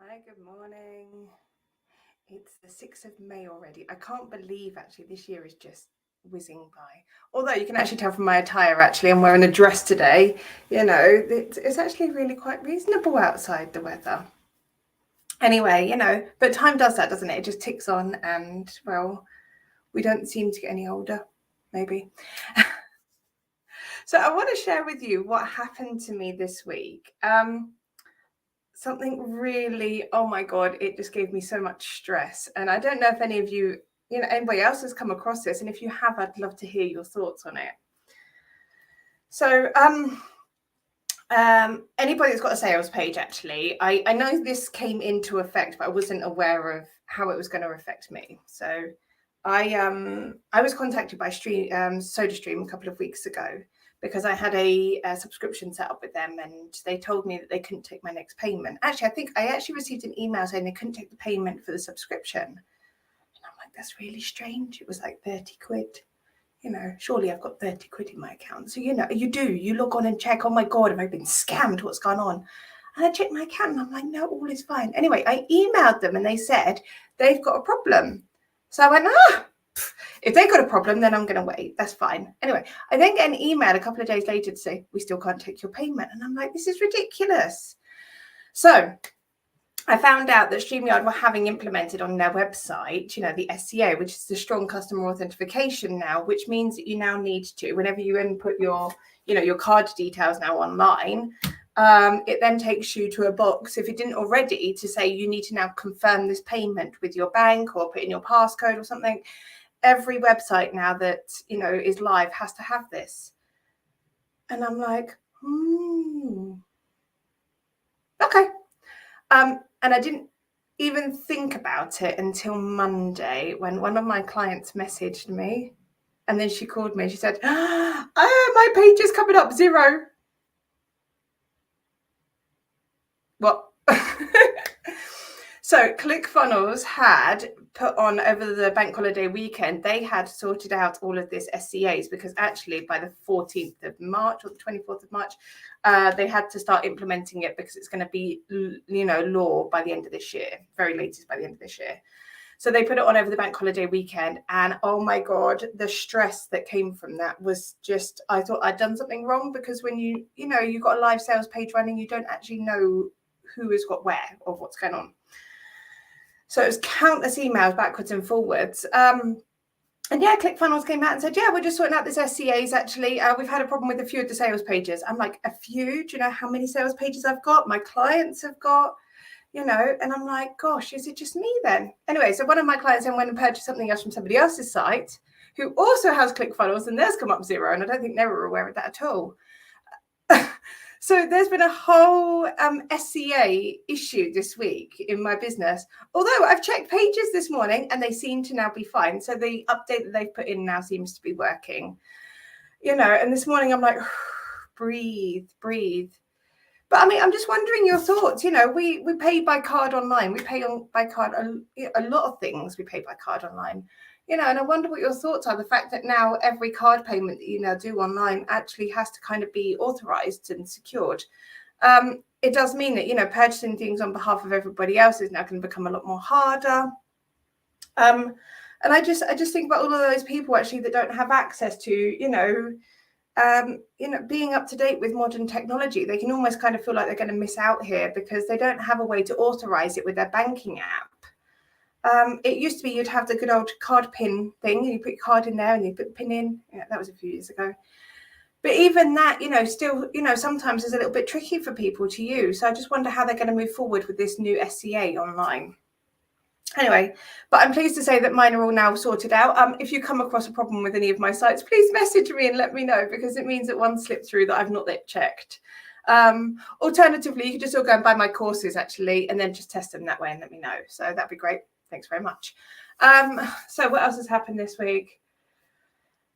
Hi, good morning. It's the 6th of May already. I can't believe actually this year is just whizzing by. Although you can actually tell from my attire, actually, I'm wearing a dress today. It's actually really quite reasonable outside, the weather. Anyway, but time does that, doesn't it? It just ticks on and, well, we don't seem to get any older, maybe. So I want to share with you what happened to me this week. Something really, oh my God, it just gave me so much stress. And I don't know if any of you, anybody else has come across this. And if you have, I'd love to hear your thoughts on it. So, anybody that's got a sales page, actually, I know this came into effect, but I wasn't aware of how it was going to affect me. So I was contacted by SodaStream a couple of weeks ago because I had a subscription set up with them, and they told me that they couldn't take my next payment. Actually, I think I actually received an email saying they couldn't take the payment for the subscription. And I'm like, that's really strange. It was like 30 quid. Surely I've got 30 quid in my account. So, you log on and check, oh my God, have I been scammed? What's gone on? And I checked my account and I'm like, no, all is fine. Anyway, I emailed them and they said they've got a problem. So I went, if they got a problem, then I'm going to wait. That's fine. Anyway, I then get an email a couple of days later to say, we still can't take your payment. And I'm like, this is ridiculous. So I found out that StreamYard were having implemented on their website, the SCA, which is the strong customer authentication now, which means that you now need to, whenever you input your card details now online, it then takes you to a box, if it didn't already, to say you need to now confirm this payment with your bank or put in your passcode or something. Every website now that, is live has to have this. And I'm like, okay. And I didn't even think about it until Monday when one of my clients messaged me, and then she called me and she said, my page is coming up 0. What? So ClickFunnels had put on over the bank holiday weekend, they had sorted out all of this SCAs because actually by the 14th of March or the 24th of March, they had to start implementing it because it's going to be, law by the end of this year, very latest by the end of this year. So they put it on over the bank holiday weekend, and oh my God, the stress that came from that was just, I thought I'd done something wrong, because when you've got a live sales page running, you don't actually know who has got where or what's going on. So it was countless emails backwards and forwards. And yeah, ClickFunnels came out and said, yeah, we're just sorting out this SCAs. Actually, we've had a problem with a few of the sales pages. I'm like, a few? Do you know how many sales pages I've got? My clients have got, and I'm like, gosh, is it just me then? Anyway, so one of my clients then went and purchased something else from somebody else's site who also has ClickFunnels, and theirs come up 0. And I don't think they were aware of that at all. So there's been a whole SCA issue this week in my business. Although I've checked pages this morning and they seem to now be fine. So the update that they've put in now seems to be working. And this morning I'm like, breathe. But I mean, I'm just wondering your thoughts. We pay by card online. We pay by card a lot of things. We pay by card online. And I wonder what your thoughts are. The fact that now every card payment that you now do online actually has to kind of be authorized and secured. It does mean that, purchasing things on behalf of everybody else is now going to become a lot more harder. And I just think about all of those people actually that don't have access to, being up to date with modern technology. They can almost kind of feel like they're going to miss out here because they don't have a way to authorize it with their banking app. It used to be you'd have the good old card pin thing, and you put your card in there and you put the pin in. Yeah, that was a few years ago. But even that, still, sometimes is a little bit tricky for people to use. So I just wonder how they're going to move forward with this new SCA online. Anyway, but I'm pleased to say that mine are all now sorted out. If you come across a problem with any of my sites, please message me and let me know, because it means that one slipped through that I've not yet checked. Alternatively, you can just all go and buy my courses, actually, and then just test them that way and let me know. So that'd be great. Thanks very much. So what else has happened this week?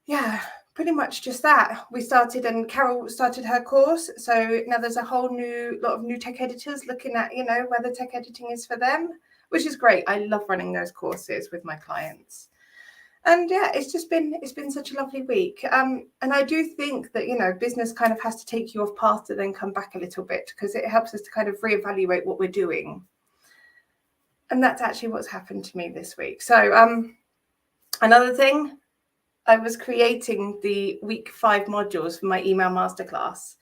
Yeah, pretty much just that. We started, and Carol started her course. So now there's a whole lot of new tech editors looking at, whether tech editing is for them, which is great. I love running those courses with my clients. And yeah, it's been such a lovely week. And I do think that, business kind of has to take you off path to then come back a little bit, because it helps us to kind of reevaluate what we're doing. And that's actually what's happened to me this week. So another thing, I was creating the week 5 modules for my email masterclass.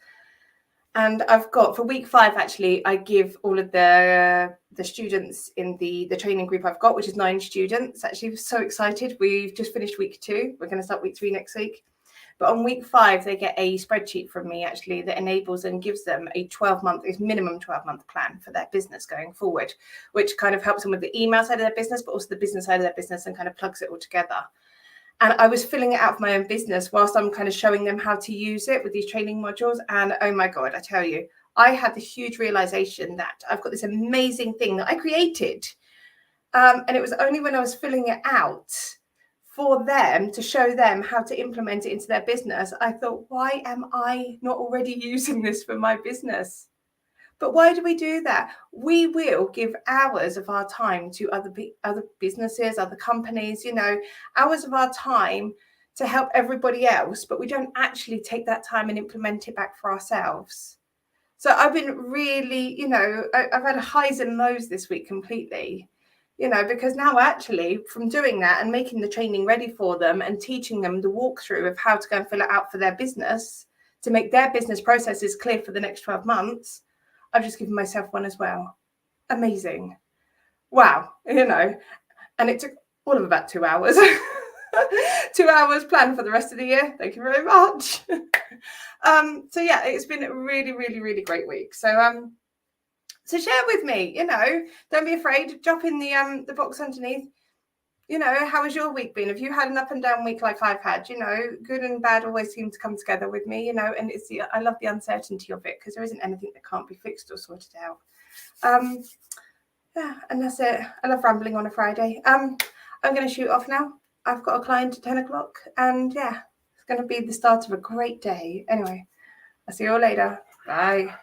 And I've got, for week 5, actually, I give all of the students in the training group I've got, which is 9 students. Actually, I'm so excited. We've just finished week 2. We're going to start week 3 next week. But on week 5, they get a spreadsheet from me, actually, that enables and gives them a 12-month, minimum 12-month plan for their business going forward, which kind of helps them with the email side of their business, but also the business side of their business, and kind of plugs it all together. And I was filling it out for my own business whilst I'm kind of showing them how to use it with these training modules. And oh my God, I tell you, I had the huge realization that I've got this amazing thing that I created. And it was only when I was filling it out for them to show them how to implement it into their business, I thought, why am I not already using this for my business? But why do we do that? We will give hours of our time to other businesses, other companies, hours of our time to help everybody else, but we don't actually take that time and implement it back for ourselves. So I've been really, I've had highs and lows this week completely, because now actually from doing that and making the training ready for them and teaching them the walkthrough of how to go and fill it out for their business to make their business processes clear for the next 12 months, I've just given myself one as well. Amazing. Wow. And it took all of about 2 hours. 2 hours planned for the rest of the year. Thank you very much. So yeah, it's been a really, really, really great week. So share with me, don't be afraid. Drop in the box underneath. How has your week been? Have you had an up and down week like I've had? Good and bad always seem to come together with me, and I love the uncertainty of it because there isn't anything that can't be fixed or sorted out. Yeah, and that's it. I love rambling on a Friday. I'm going to shoot off now. I've got a client at 10 o'clock, and yeah, it's going to be the start of a great day. Anyway, I'll see you all later. Bye.